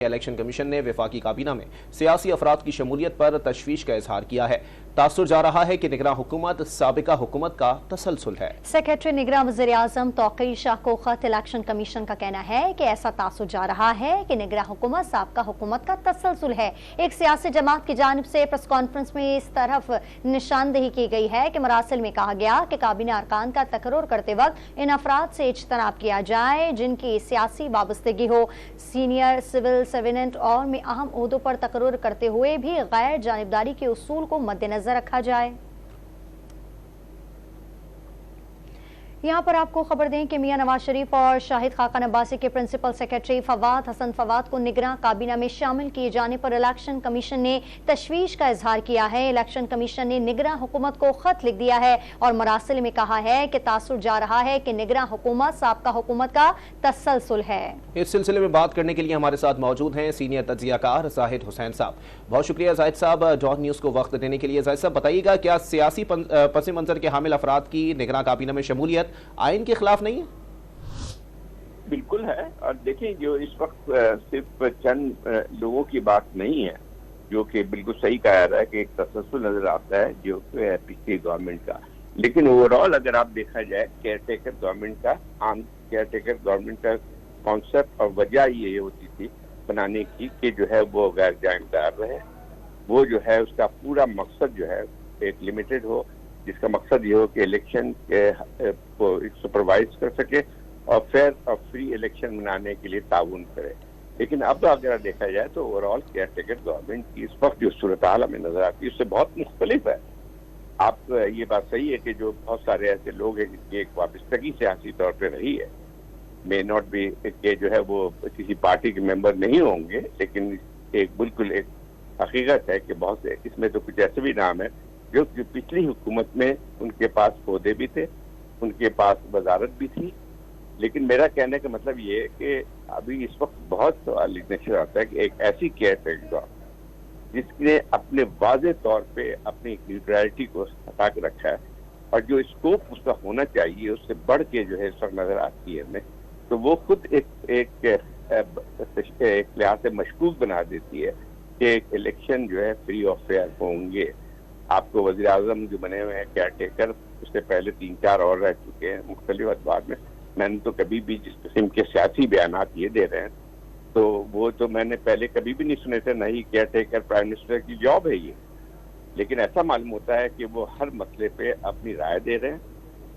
Election commission ने वफाकी काबीना में सियासी अफराद की शमूलियत पर तशवीश का इजहार किया है। तासुर जा रहा है कि निगरान हुकूमत साबिका हुकूमत का तसलसल है। सेक्रेटरी निगरान वज़ीर-ए-आज़म तौक़ीर शाह को खत इलेक्शन कमीशन का कहना है कि ऐसा तासुर जा रहा है कि निगरान हुकूमत साबिका हुकूमत का तसलसल है। एक सियासी जमात की जानिब से प्रेस कॉन्फ्रेंस में इस तरफ निशानदेही की गई है कि मरासिल में कहा गया कि काबीना अरकान का तकर्रुर करते वक्त इन अफराद से इज्तनाब किया जाए जिनकी सियासी वाबस्तगी हो। सीनियर सिविल सर्वेंट और में अहम ओहदों पर तकर्रुर करते हुए भी गैर जानिबदारी के उसूल को मद्देनजर रखा जाए। यहाँ पर आपको खबर दें कि मियां नवाज शरीफ और शाहिद खाकान अब्बासी के प्रिंसिपल सेक्रेटरी फवाद हसन फवाद को निगरान काबीना में शामिल किए जाने पर इलेक्शन कमीशन ने तशवीश का इजहार किया है। इलेक्शन कमीशन ने निगरान हुकूमत को खत लिख दिया है और मरासिल में कहा है कि तासुर जा रहा है कि निगरान हुकूमत साबिका हुकूमत का तसलसल है। इस सिलसिले में बात करने के लिए हमारे साथ मौजूद हैं सीनियर तज्जियाकार जाहिद हुसैन साहब। बहुत शुक्रिया जाहिद साहब डॉन न्यूज़ को वक्त देने के लिए। जाहिद साहब बताइएगा, क्या सियासी पस मंजर के हामिल अफराद की निगरान काबीना में शमूलियत आइन के खिलाफ नहीं है? बिल्कुल है। और देखिए, जो इस वक्त सिर्फ चंद लोगों की बात नहीं है, जो कि बिल्कुल सही कहा जा रहा है कि एक तसलसल नजर आता है जो पिछली गवर्नमेंट का, लेकिन ओवरऑल अगर आप देखा जाए केयर टेकर गवर्नमेंट का, आम केयर टेकर गवर्नमेंट का कॉन्सेप्ट और वजह ये होती थी बनाने की कि जो है वो गैर जानिबदार रहे। वो जो है उसका पूरा मकसद जो है एक लिमिटेड हो, जिसका मकसद ये हो कि इलेक्शन को सुपरवाइज कर सके और फेयर और फ्री इलेक्शन मनाने के लिए ताउन करे। लेकिन अब अगर देखा जाए तो ओवरऑल केयर टेकर गवर्नमेंट की इस वक्त जो सूरत हाल हमें नजर आती है उससे बहुत मुख्तलिफ है। आप ये बात सही है कि जो बहुत सारे ऐसे लोग हैं जिनकी एक वाबस्तगी सियासी तौर पर रही है, मे नॉट बी के जो है वो किसी पार्टी के मेंबर नहीं होंगे, लेकिन एक बिल्कुल एक हकीकत है कि बहुत से इसमें तो कुछ ऐसे भी नाम है जो पिछली हुकूमत में उनके पास पौधे भी थे, उनके पास वजारत भी थी। लेकिन मेरा कहने का मतलब ये है कि अभी इस वक्त बहुत सवाल नजर आता है कि एक ऐसी केयर टेकर जिसने अपने वाज़े तौर पे अपनी न्यूट्रलिटी को हटा के रखा है और जो स्कोप उसका होना चाहिए उससे बढ़ के जो है इस वक्त नजर आती है हमें, तो वो खुद एक लिहाज से मशकूक बना देती है कि एक इलेक्शन जो है फ्री और फेयर होंगे। आपको वज़ीर आज़म जो बने हुए हैं केयर टेकर, उससे पहले 3-4 और रह चुके हैं मुख्तलिफ अखबार में। मैंने तो कभी भी जिस किस्म के सियासी बयानात ये दे रहे हैं तो वो तो मैंने पहले कभी भी नहीं सुने थे, ना ही केयर टेकर प्राइम मिनिस्टर की जॉब है ये। लेकिन ऐसा मालूम होता है कि वो हर मसले पे अपनी राय दे रहे हैं,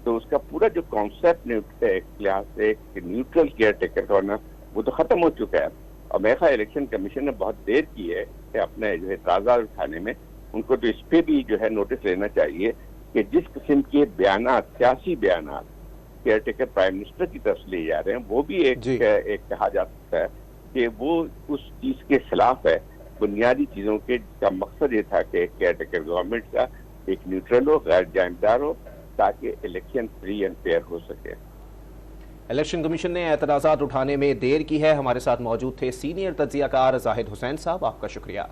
तो उसका पूरा जो कॉन्सेप्ट एक लिहाज से एक न्यूट्रल केयर टेकर का होना वो तो खत्म हो चुका है। और मेरे ख्याल इलेक्शन कमीशन ने बहुत देर की है कि अपने जो है ताज़ा उठाने में। उनको तो इस पे भी जो है नोटिस लेना चाहिए कि जिस किस्म के बयानात, सियासी बयानात केयर टेकर प्राइम मिनिस्टर की तरफ से लिए जा रहे हैं, वो भी एक कहा जा सकता है कि वो उस चीज के खिलाफ है, बुनियादी चीजों के, जिसका मकसद ये था कि केयर टेकर गवर्नमेंट का एक न्यूट्रल हो, गैर जानिबदार हो, ताकि इलेक्शन फ्री एंड फेयर हो सके। इलेक्शन कमीशन ने एतराज़ात उठाने में देर की है। हमारे साथ मौजूद थे सीनियर तज्जियाकार जाहिद हुसैन साहब, आपका शुक्रिया।